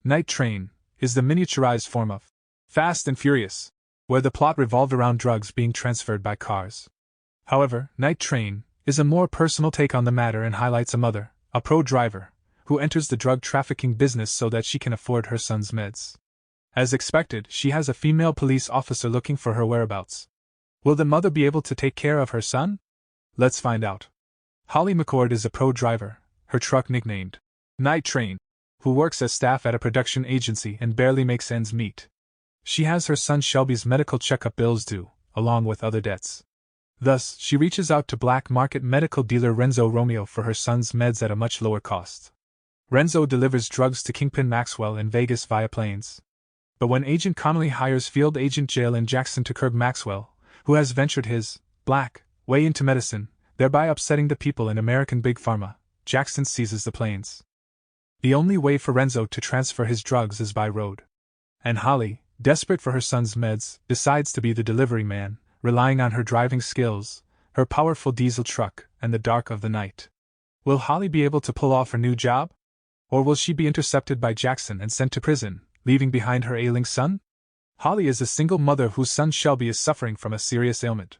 Night Train is the miniaturized form of Fast and Furious, where the plot revolved around drugs being transferred by cars. However, Night Train is a more personal take on the matter and highlights a mother, a pro driver, who enters the drug trafficking business so that she can afford her son's meds. As expected, she has a female police officer looking for her whereabouts. Will the mother be able to take care of her son? Let's find out. Holly McCord is a pro driver, her truck nicknamed Night Train, who works as staff at a production agency and barely makes ends meet. She has her son Shelby's medical checkup bills due, along with other debts. Thus, she reaches out to black market medical dealer Renzo Romeo for her son's meds at a much lower cost. Renzo delivers drugs to Kingpin Maxwell in Vegas via planes. But when Agent Connolly hires field agent Jalen Jackson to curb Maxwell, who has ventured his black way into medicine, thereby upsetting the people in American Big Pharma, Jackson seizes the planes. The only way for Renzo to transfer his drugs is by road. And Holly, desperate for her son's meds, decides to be the delivery man, relying on her driving skills, her powerful diesel truck, and the dark of the night. Will Holly be able to pull off her new job? Or will she be intercepted by Jackson and sent to prison, leaving behind her ailing son? Holly is a single mother whose son Shelby is suffering from a serious ailment.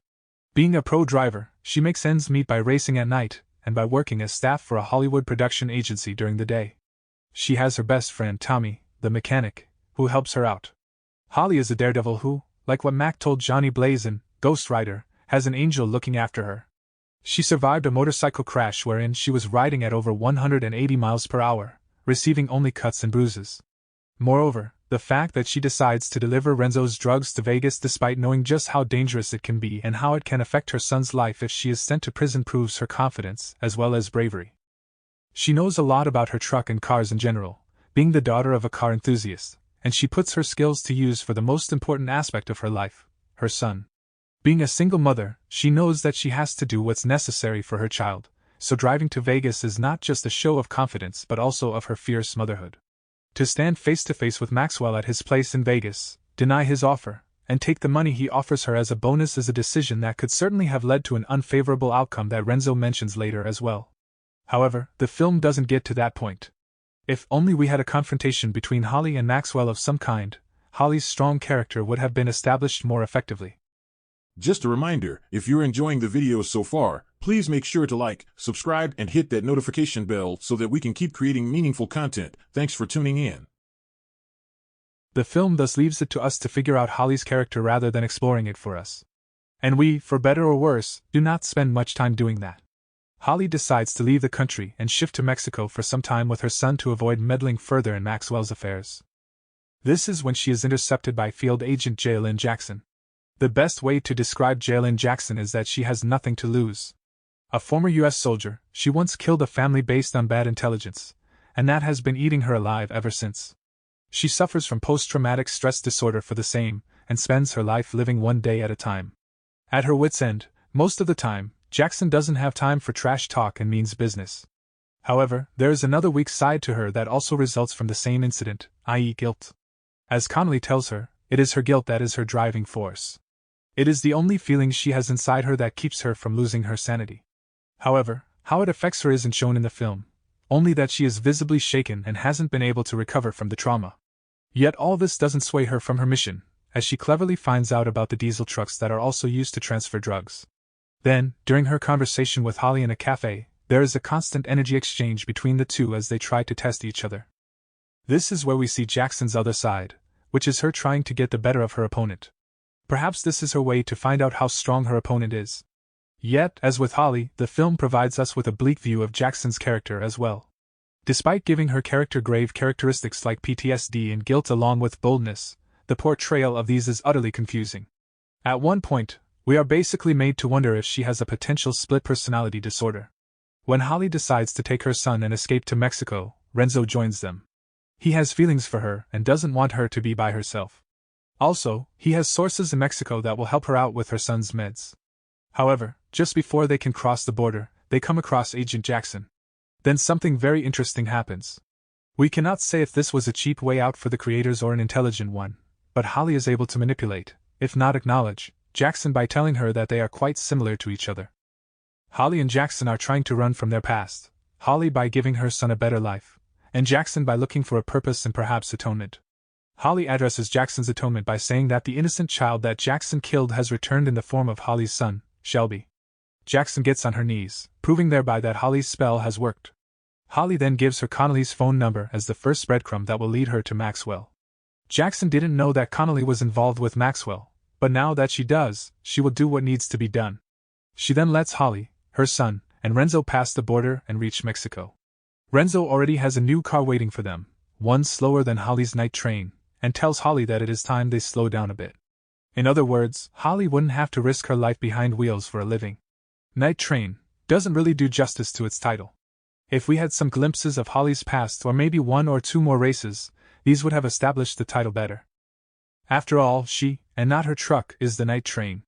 Being a pro driver, she makes ends meet by racing at night and by working as staff for a Hollywood production agency during the day. She has her best friend Tommy, the mechanic, who helps her out. Holly is a daredevil who, like what Mac told Johnny Blaze in Ghost Rider, has an angel looking after her. She survived a motorcycle crash wherein she was riding at over 180 miles per hour, receiving only cuts and bruises. Moreover, the fact that she decides to deliver Renzo's drugs to Vegas despite knowing just how dangerous it can be and how it can affect her son's life if she is sent to prison proves her confidence as well as bravery. She knows a lot about her truck and cars in general, being the daughter of a car enthusiast, and she puts her skills to use for the most important aspect of her life, her son. Being a single mother, she knows that she has to do what's necessary for her child, so driving to Vegas is not just a show of confidence but also of her fierce motherhood. To stand face to face with Maxwell at his place in Vegas, deny his offer, and take the money he offers her as a bonus is a decision that could certainly have led to an unfavorable outcome that Renzo mentions later as well. However, the film doesn't get to that point. If only we had a confrontation between Holly and Maxwell of some kind, Holly's strong character would have been established more effectively. Just a reminder, if you're enjoying the videos so far, please make sure to like, subscribe, and hit that notification bell so that we can keep creating meaningful content. Thanks for tuning in. The film thus leaves it to us to figure out Holly's character rather than exploring it for us. And we, for better or worse, do not spend much time doing that. Holly decides to leave the country and shift to Mexico for some time with her son to avoid meddling further in Maxwell's affairs. This is when she is intercepted by field agent Jalen Jackson. The best way to describe Jalen Jackson is that she has nothing to lose. A former U.S. soldier, she once killed a family based on bad intelligence, and that has been eating her alive ever since. She suffers from post-traumatic stress disorder for the same, and spends her life living one day at a time. At her wit's end, most of the time, Jackson doesn't have time for trash talk and means business. However, there is another weak side to her that also results from the same incident, i.e. guilt. As Connolly tells her, it is her guilt that is her driving force. It is the only feeling she has inside her that keeps her from losing her sanity. However, how it affects her isn't shown in the film, only that she is visibly shaken and hasn't been able to recover from the trauma. Yet all this doesn't sway her from her mission, as she cleverly finds out about the diesel trucks that are also used to transfer drugs. Then, during her conversation with Holly in a cafe, there is a constant energy exchange between the two as they try to test each other. This is where we see Jackson's other side, which is her trying to get the better of her opponent. Perhaps this is her way to find out how strong her opponent is. Yet, as with Holly, the film provides us with a bleak view of Jackson's character as well. Despite giving her character grave characteristics like PTSD and guilt along with boldness, the portrayal of these is utterly confusing. At one point, we are basically made to wonder if she has a potential split personality disorder. When Holly decides to take her son and escape to Mexico, Renzo joins them. He has feelings for her and doesn't want her to be by herself. Also, he has sources in Mexico that will help her out with her son's meds. However, just before they can cross the border, they come across Agent Jackson. Then something very interesting happens. We cannot say if this was a cheap way out for the creators or an intelligent one, but Holly is able to manipulate, if not acknowledge, Jackson by telling her that they are quite similar to each other. Holly and Jackson are trying to run from their past, Holly by giving her son a better life, and Jackson by looking for a purpose and perhaps atonement. Holly addresses Jackson's atonement by saying that the innocent child that Jackson killed has returned in the form of Holly's son, Shelby. Jackson gets on her knees, proving thereby that Holly's spell has worked. Holly then gives her Connolly's phone number as the first breadcrumb that will lead her to Maxwell. Jackson didn't know that Connolly was involved with Maxwell, but now that she does, she will do what needs to be done. She then lets Holly, her son, and Renzo pass the border and reach Mexico. Renzo already has a new car waiting for them, one slower than Holly's night train, and tells Holly that it is time they slow down a bit. In other words, Holly wouldn't have to risk her life behind wheels for a living. Night Train doesn't really do justice to its title. If we had some glimpses of Holly's past or maybe one or two more races, these would have established the title better. After all, she, and not her truck, is the Night Train.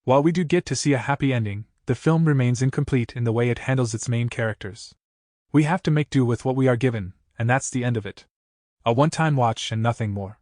While we do get to see a happy ending, the film remains incomplete in the way it handles its main characters. We have to make do with what we are given, and that's the end of it. A one-time watch and nothing more.